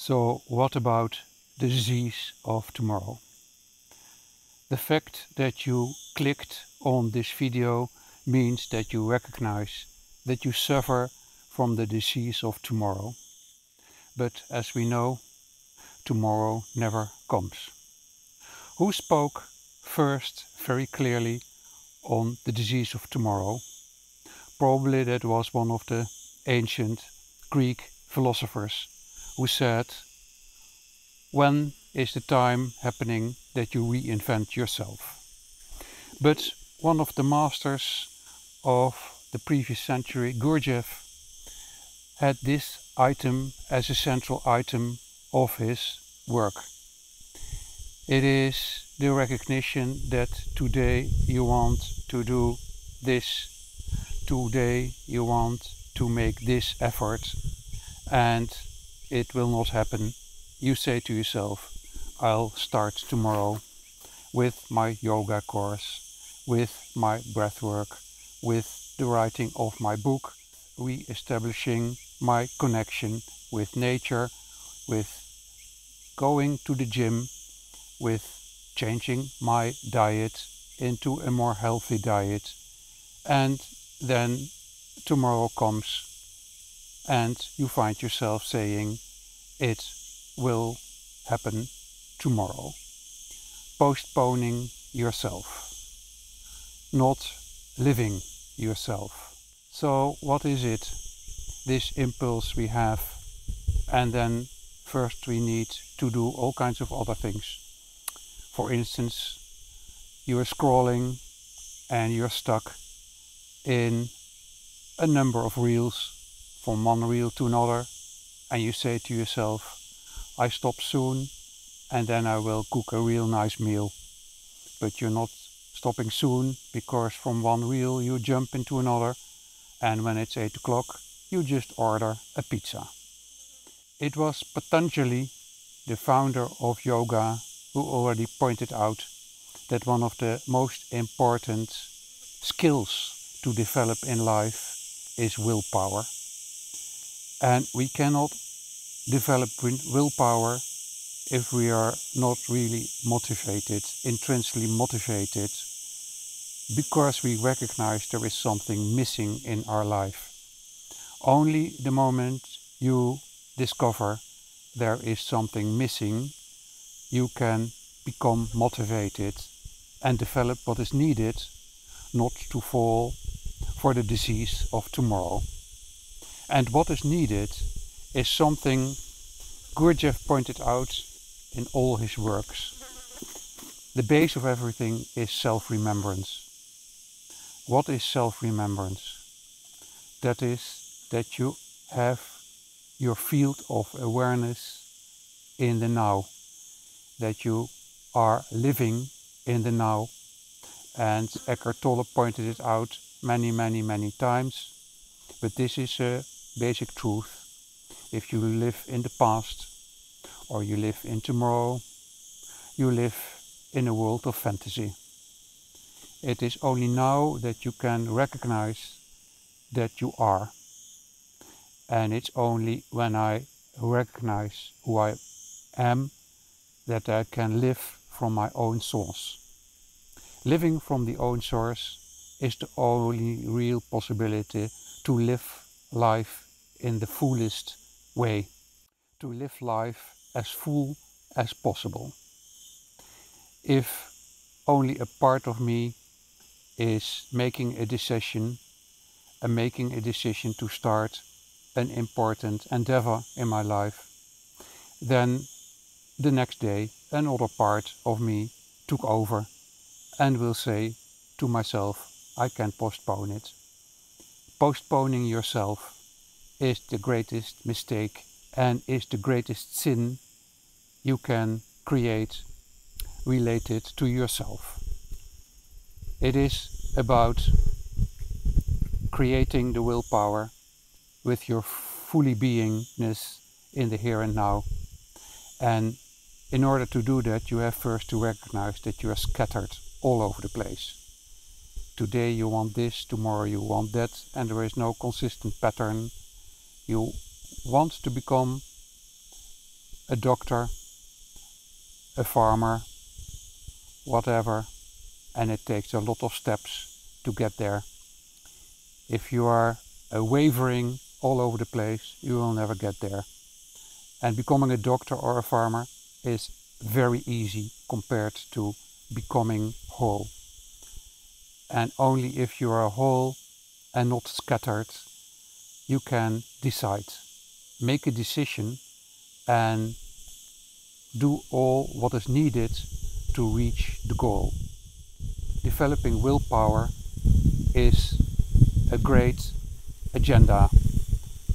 So what about the disease of tomorrow? The fact that you clicked on this video means that you recognize that you suffer from the disease of tomorrow. But as we know, tomorrow never comes. Who spoke first very clearly on the disease of tomorrow? Probably that was one of the ancient Greek philosophers who said, when is the time happening that you reinvent yourself? But one of the masters of the previous century, Gurdjieff, had this item as a central item of his work. It is the recognition that today you want to do this, today you want to make this effort, and it will not happen. You say to yourself, I'll start tomorrow with my yoga course, with my breathwork, with the writing of my book, re-establishing my connection with nature, with going to the gym, with changing my diet into a more healthy diet. And then tomorrow comes and you find yourself saying, it will happen tomorrow. Postponing yourself, not living yourself. So what is it, this impulse we have? And then first we need to do all kinds of other things. For instance, you are scrolling and you're stuck in a number of reels, from one reel to another, and you say to yourself, I stop soon and then I will cook a real nice meal. But you're not stopping soon, because from one reel you jump into another, and when it's 8 o'clock you just order a pizza. It was Patanjali, the founder of yoga, who already pointed out that one of the most important skills to develop in life is willpower. And we cannot develop willpower if we are not really motivated, intrinsically motivated, because we recognize there is something missing in our life. Only the moment you discover there is something missing, you can become motivated and develop what is needed not to fall for the disease of tomorrow. And what is needed is something Gurdjieff pointed out in all his works. The base of everything is self-remembrance. What is self-remembrance? That is that you have your field of awareness in the now, that you are living in the now. And Eckhart Tolle pointed it out many times, but this is a basic truth. If you live in the past or you live in tomorrow, you live in a world of fantasy. It is only now that you can recognize that you are. And it's only when I recognize who I am that I can live from my own source. Living from the own source is the only real possibility to live life in the fullest way, to live life as full as possible. If only a part of me is making a decision to start an important endeavor in my life, then the next day another part of me took over and will say to myself, I can postpone it. Postponing yourself is the greatest mistake and is the greatest sin you can create related to yourself. It is about creating the willpower with your fully beingness in the here and now. And in order to do that, you have first to recognize that you are scattered all over the place. Today you want this, tomorrow you want that, and there is no consistent pattern. You want to become a doctor, a farmer, whatever, and it takes a lot of steps to get there. If you are wavering all over the place, you will never get there. And becoming a doctor or a farmer is very easy compared to becoming whole. And only if you are whole and not scattered, you can decide, make a decision and do all what is needed to reach the goal. Developing willpower is a great agenda,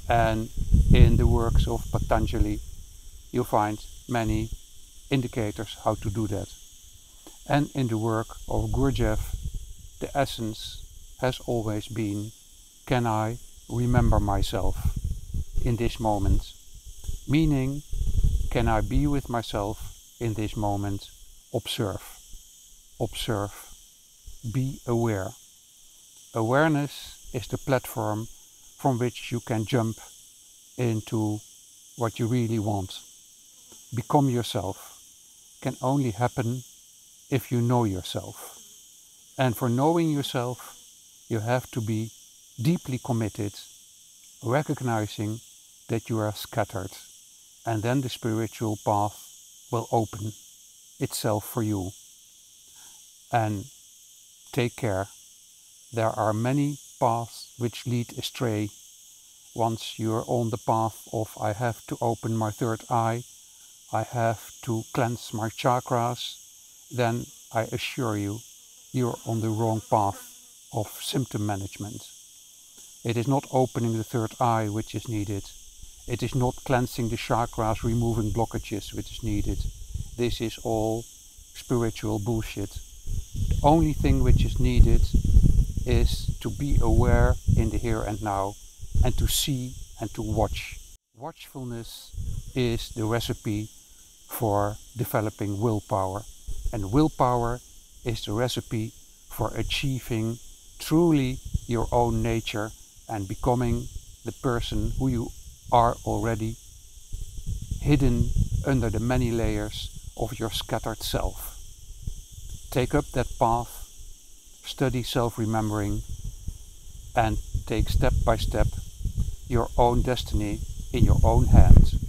and in the works of Patanjali you find many indicators how to do that. And in the work of Gurdjieff, the essence has always been, can I remember myself in this moment? Meaning, can I be with myself in this moment? Observe, be aware. Awareness is the platform from which you can jump into what you really want. Become yourself can only happen if you know yourself. And for knowing yourself, you have to be deeply committed, recognizing that you are scattered, and then the spiritual path will open itself for you. And take care, there are many paths which lead astray. Once you're on the path of I have to open my third eye, I have to cleanse my chakras, then I assure you, you're on the wrong path of symptom management. It is not opening the third eye which is needed. It is not cleansing the chakras, removing blockages which is needed. This is all spiritual bullshit. The only thing which is needed is to be aware in the here and now, and to see and to watch. Watchfulness is the recipe for developing willpower, and willpower is the recipe for achieving truly your own nature and becoming the person who you are already, hidden under the many layers of your scattered self. Take up that path, study self-remembering, and take step by step your own destiny in your own hands.